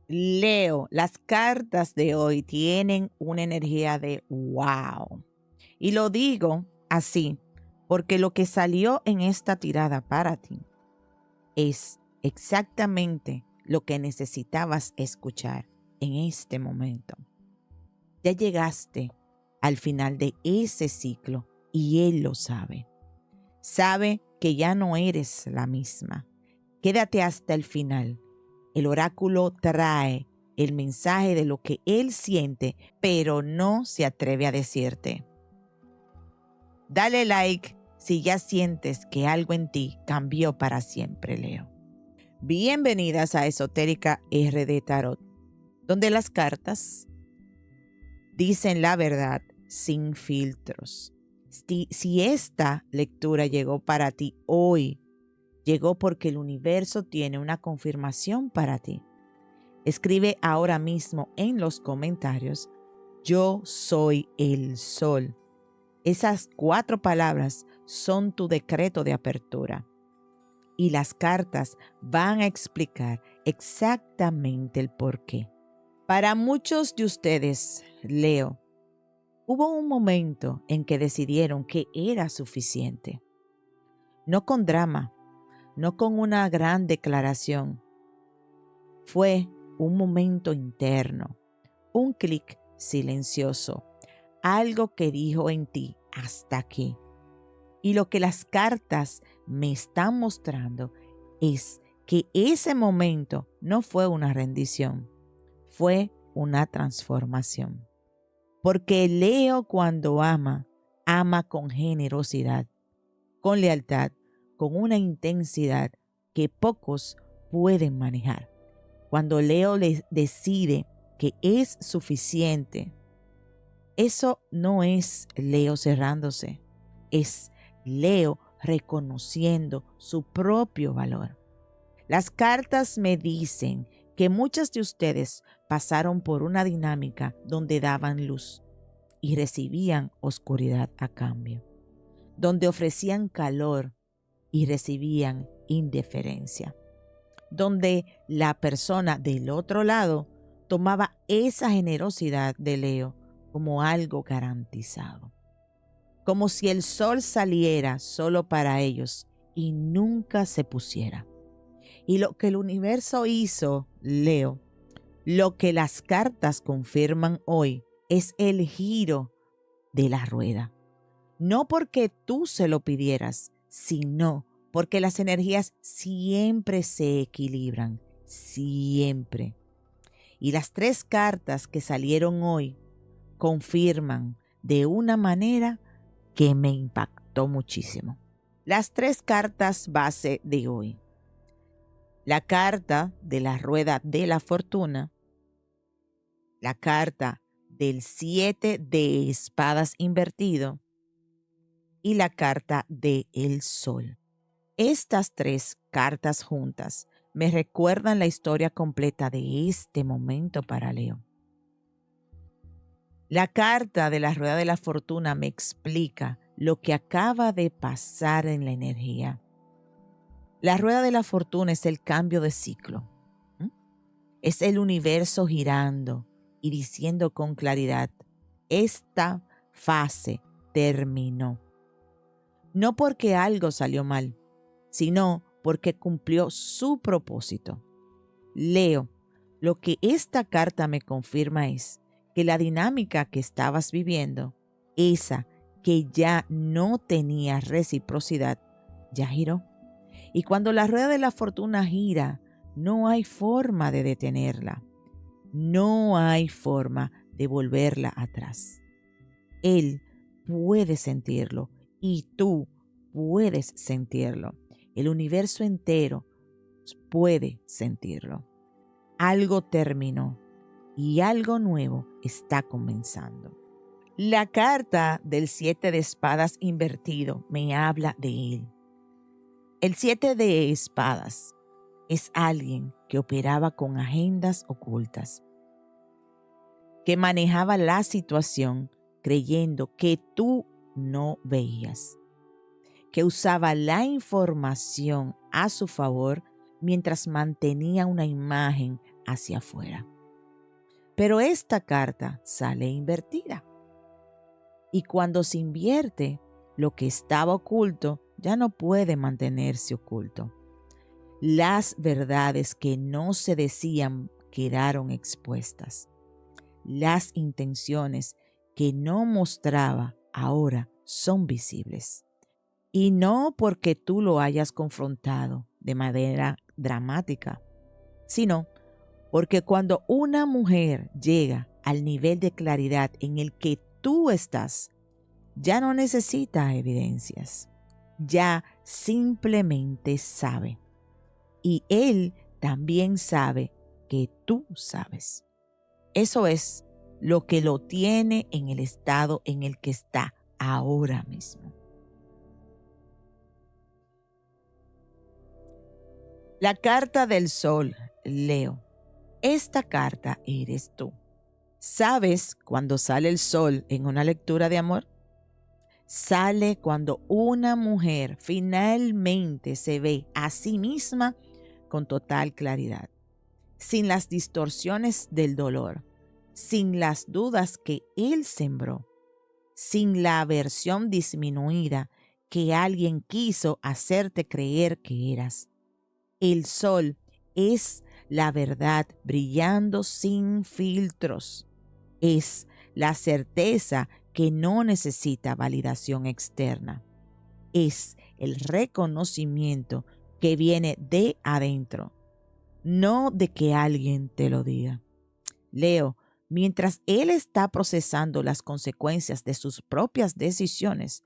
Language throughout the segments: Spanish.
Leo, las cartas de hoy tienen una energía de wow. Y lo digo así porque lo que salió en esta tirada para ti es exactamente lo que necesitabas escuchar en este momento. Ya llegaste al final de ese ciclo y él lo sabe. Sabe que ya no eres la misma. Quédate hasta el final. El oráculo trae el mensaje de lo que él siente, pero no se atreve a decirte. Dale like si ya sientes que algo en ti cambió para siempre, Leo. Bienvenidas a Esotérica RD Tarot, donde las cartas dicen la verdad sin filtros. Si esta lectura llegó para ti hoy, llegó porque el universo tiene una confirmación para ti. Escribe ahora mismo en los comentarios, yo soy el sol. Esas 4 palabras son tu decreto de apertura. Y las cartas van a explicar exactamente el porqué. Para muchos de ustedes, Leo, hubo un momento en que decidieron que era suficiente. No con drama, no con una gran declaración. Fue un momento interno, un clic silencioso, algo que dijo en ti hasta aquí. Y lo que las cartas me están mostrando es que ese momento no fue una rendición, fue una transformación. Porque Leo cuando ama, ama con generosidad, con lealtad, con una intensidad que pocos pueden manejar. Cuando Leo decide que es suficiente, eso no es Leo cerrándose, es Leo reconociendo su propio valor. Las cartas me dicen que muchas de ustedes pasaron por una dinámica donde daban luz y recibían oscuridad a cambio, donde ofrecían calor y recibían indiferencia, donde la persona del otro lado tomaba esa generosidad de Leo como algo garantizado, como si el sol saliera solo para ellos y nunca se pusiera. Y lo que el universo hizo, Leo, lo que las cartas confirman hoy, es el giro de la rueda. No porque tú se lo pidieras, sino porque las energías siempre se equilibran, siempre. Y las 3 cartas que salieron hoy confirman de una manera que me impactó muchísimo. Las 3 cartas base de hoy. La carta de la rueda de la fortuna, la carta del 7 de espadas invertido y la carta de el sol. Estas 3 cartas juntas me recuerdan la historia completa de este momento para Leo. La carta de la rueda de la fortuna me explica lo que acaba de pasar en la energía. La rueda de la fortuna es el cambio de ciclo. Es el universo girando y diciendo con claridad, esta fase terminó. No porque algo salió mal, sino porque cumplió su propósito. Leo, lo que esta carta me confirma es que la dinámica que estabas viviendo, esa que ya no tenía reciprocidad, ya giró. Y cuando la rueda de la fortuna gira, no hay forma de detenerla. No hay forma de volverla atrás. Él puede sentirlo y tú puedes sentirlo. El universo entero puede sentirlo. Algo terminó y algo nuevo está comenzando. La carta del 7 de espadas invertido me habla de él. El 7 de espadas es alguien que operaba con agendas ocultas, que manejaba la situación creyendo que tú no veías, que usaba la información a su favor mientras mantenía una imagen hacia afuera. Pero esta carta sale invertida. Y cuando se invierte, lo que estaba oculto ya no puede mantenerse oculto. Las verdades que no se decían quedaron expuestas. Las intenciones que no mostraba ahora son visibles. Y no porque tú lo hayas confrontado de manera dramática, sino porque cuando una mujer llega al nivel de claridad en el que tú estás, ya no necesita evidencias, ya simplemente sabe. Y él también sabe que tú sabes. Eso es lo que lo tiene en el estado en el que está ahora mismo. La carta del sol, Leo. Esta carta eres tú. ¿Sabes cuando sale el sol en una lectura de amor? Sale cuando una mujer finalmente se ve a sí misma con total claridad, sin las distorsiones del dolor, sin las dudas que él sembró, sin la aversión disminuida que alguien quiso hacerte creer que eras. El sol es la verdad brillando sin filtros. Es la certeza que no necesita validación externa. Es el reconocimiento que viene de adentro, no de que alguien te lo diga. Leo, mientras él está procesando las consecuencias de sus propias decisiones,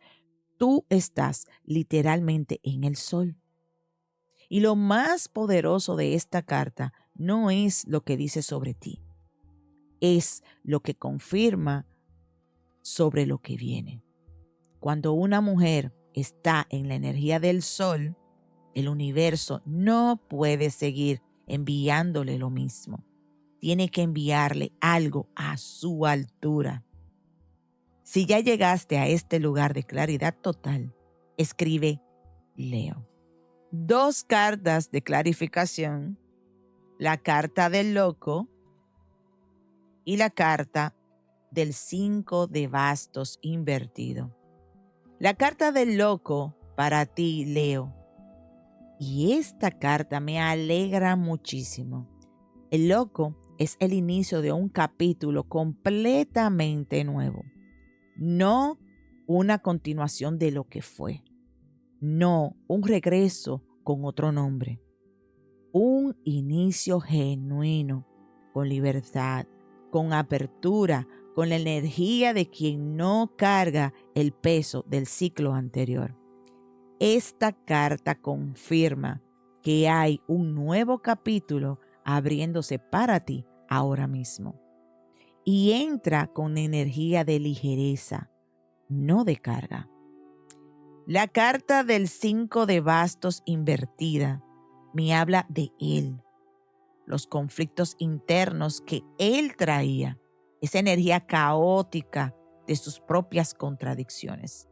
tú estás literalmente en el sol. Y lo más poderoso de esta carta no es lo que dice sobre ti, es lo que confirma sobre lo que viene. Cuando una mujer está en la energía del sol, el universo no puede seguir enviándole lo mismo. Tiene que enviarle algo a su altura. Si ya llegaste a este lugar de claridad total, escribe Leo. 2 cartas de clarificación, la carta del loco y la carta del 5 de bastos invertido. La carta del loco para ti, Leo. Y esta carta me alegra muchísimo. El loco es el inicio de un capítulo completamente nuevo. No una continuación de lo que fue. No un regreso con otro nombre. Un inicio genuino, con libertad, con apertura, con la energía de quien no carga el peso del ciclo anterior. Esta carta confirma que hay un nuevo capítulo abriéndose para ti ahora mismo. Y entra con energía de ligereza, no de carga. La carta del 5 de bastos invertida me habla de él, los conflictos internos que él traía, esa energía caótica de sus propias contradicciones.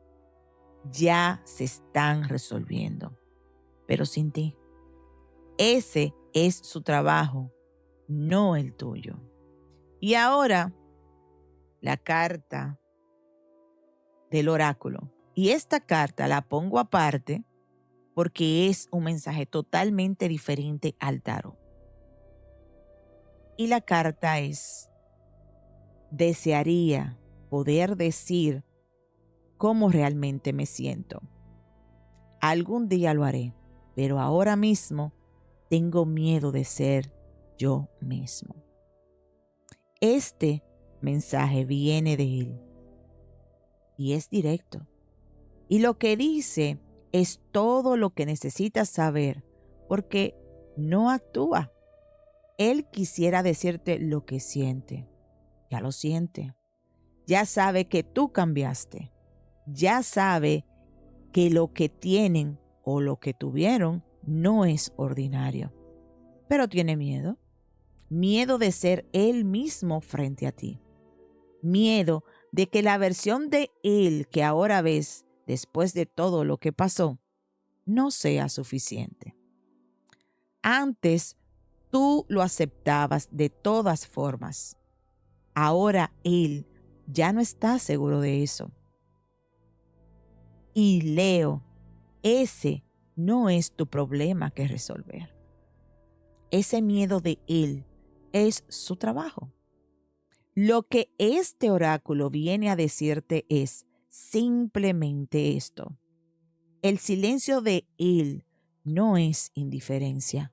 Ya se están resolviendo, pero sin ti. Ese es su trabajo, no el tuyo. Y ahora, la carta del oráculo. Y esta carta la pongo aparte porque es un mensaje totalmente diferente al tarot. Y la carta es: desearía poder decir cómo realmente me siento. Algún día lo haré, pero ahora mismo tengo miedo de ser yo mismo. Este mensaje viene de él y es directo. Y lo que dice es todo lo que necesitas saber porque no actúa. Él quisiera decirte lo que siente. Ya lo siente. Ya sabe que tú cambiaste. Ya sabe que lo que tienen o lo que tuvieron no es ordinario. Pero tiene miedo. Miedo de ser él mismo frente a ti. Miedo de que la versión de él que ahora ves después de todo lo que pasó no sea suficiente. Antes Tú lo aceptabas de todas formas. Ahora él ya no está seguro de eso. Y Leo, ese no es tu problema que resolver. Ese miedo de él es su trabajo. Lo que este oráculo viene a decirte es simplemente esto. El silencio de él no es indiferencia.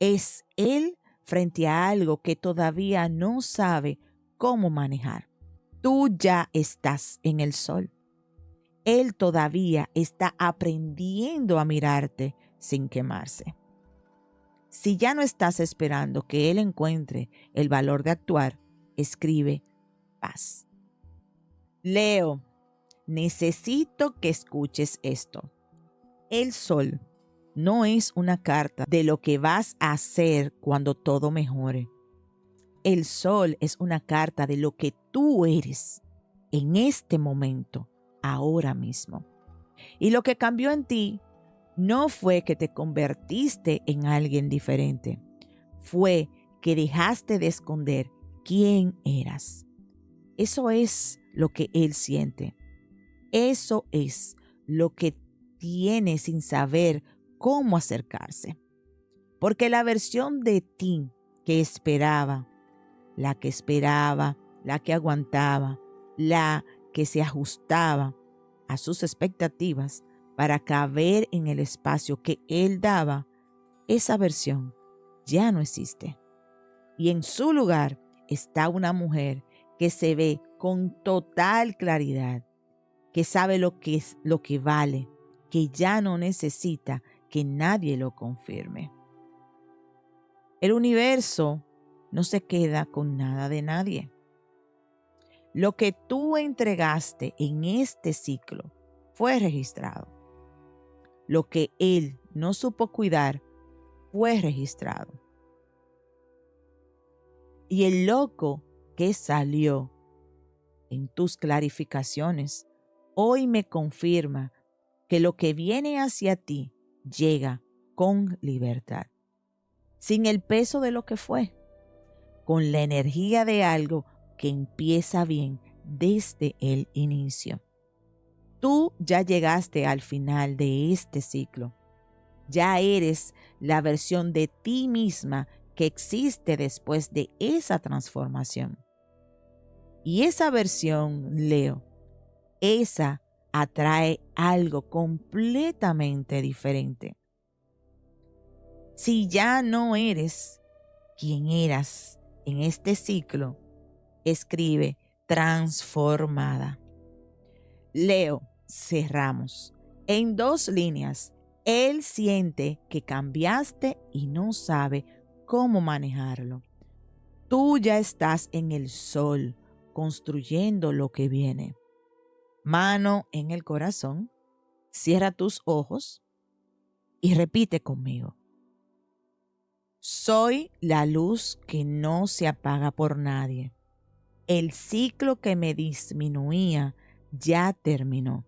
Es él frente a algo que todavía no sabe cómo manejar. Tú ya estás en el sol. Él todavía está aprendiendo a mirarte sin quemarse. Si ya no estás esperando que él encuentre el valor de actuar, escribe paz. Leo, necesito que escuches esto. El sol no es una carta de lo que vas a hacer cuando todo mejore. El sol es una carta de lo que tú eres en este momento, ahora mismo. Y lo que cambió en ti no fue que te convertiste en alguien diferente. Fue que dejaste de esconder quién eras. Eso es lo que él siente. Eso es lo que tiene sin saber cómo acercarse. Porque la versión de ti que esperaba, la que aguantaba, la que se ajustaba a sus expectativas para caber en el espacio que él daba, esa versión ya no existe. Y en su lugar está una mujer que se ve con total claridad, que sabe lo que es, lo que vale, que ya no necesita que nadie lo confirme. El universo no se queda con nada de nadie. Lo que tú entregaste en este ciclo fue registrado. Lo que él no supo cuidar fue registrado. Y el loco que salió en tus clarificaciones hoy me confirma que lo que viene hacia ti llega con libertad, sin el peso de lo que fue, con la energía de algo que empieza bien desde el inicio. Tú ya llegaste al final de este ciclo. Ya eres la versión de ti misma que existe después de esa transformación. Y esa versión, Leo, esa atrae algo completamente diferente. Si ya no eres quien eras en este ciclo, escribe transformada. Leo, cerramos. En 2 líneas, él siente que cambiaste y no sabe cómo manejarlo. Tú ya estás en el sol, construyendo lo que viene. Mano en el corazón, cierra tus ojos y repite conmigo. Soy la luz que no se apaga por nadie. El ciclo que me disminuía ya terminó.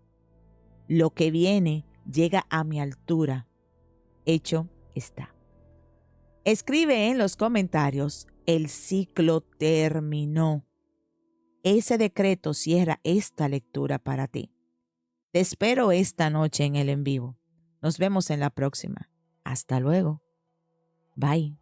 Lo que viene llega a mi altura. Hecho está. Escribe en los comentarios, el ciclo terminó. Ese decreto cierra esta lectura para ti. Te espero esta noche en el en vivo. Nos vemos en la próxima. Hasta luego. Bye.